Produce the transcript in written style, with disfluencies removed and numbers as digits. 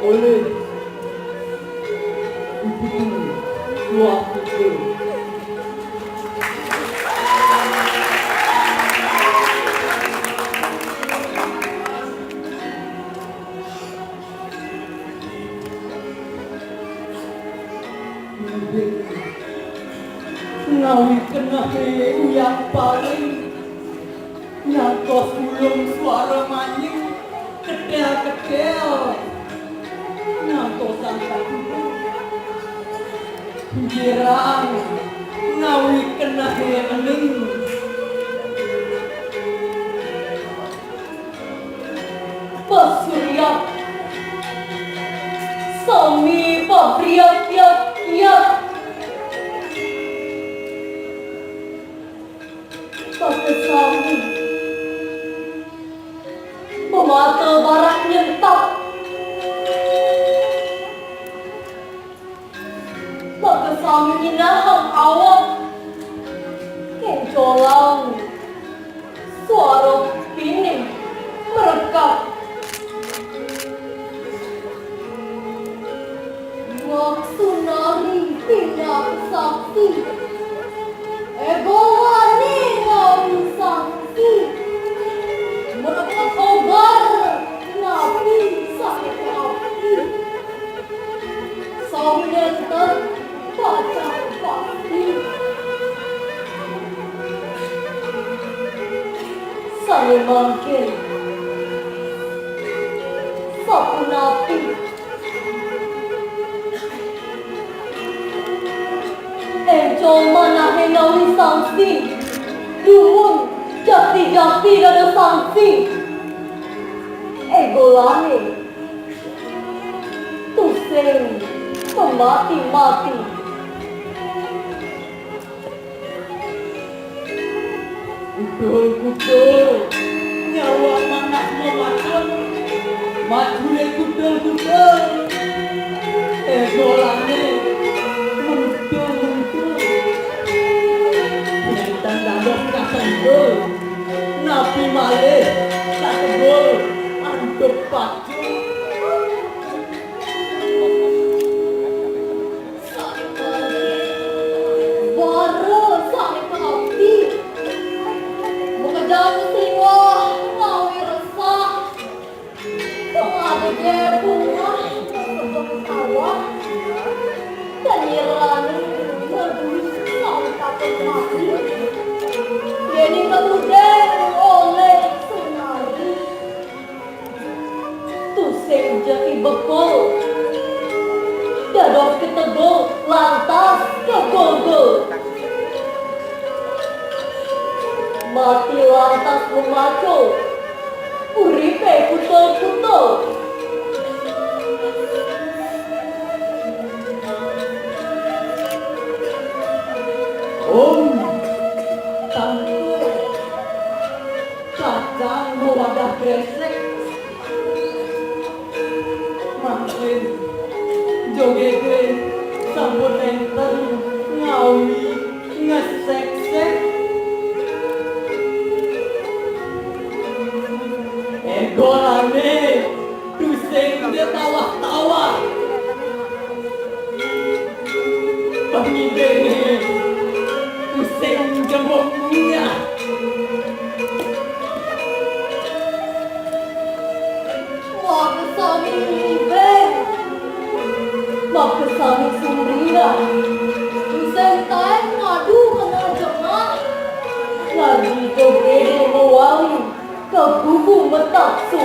oleh ibu suamiku. Ngawi kena uyang paling nyantos ulung suara manying kedel-kedel nyantos angkat girang ngawi kena ening pasurya sami pabriyak-yak Pakesami pemata barak nyentap Pakesami nyinahang awak kencolang suara pining merekap Waksunari pindah sakti Ego wani ngawi sakti mereka kobar nabi sakit hati Saminenter baca pasti Sani mungkin sapu nabi Encol mana hengawi sanksi Dumun jakti-jakti ada sanksi Egolane Tuseng memati-mati Kudul-kudul Nyawa manak memacun Majule kudul-kudul Egolane Nabi malih sakebul andhep pacu baru sakit hati bekerja siwa ngawi resah pengadege bunga sawah dan nyirani menulis sampai mati Yeni kemudian oleh senari Tuseng jati bekul Dadok ketegul lantas kegol-gol Mati lantas memacu Uripe kutul-kutul Cacang mewadah kresek Makin jogege sambut enten ngawi ngesek-sek Egolane tuseng dia tawa-tawa Pengidene tuseng jemboknya Makasami sumringa Tuseng taek ngadu kena jengah Lagi jogede mewali Kebuku metaksu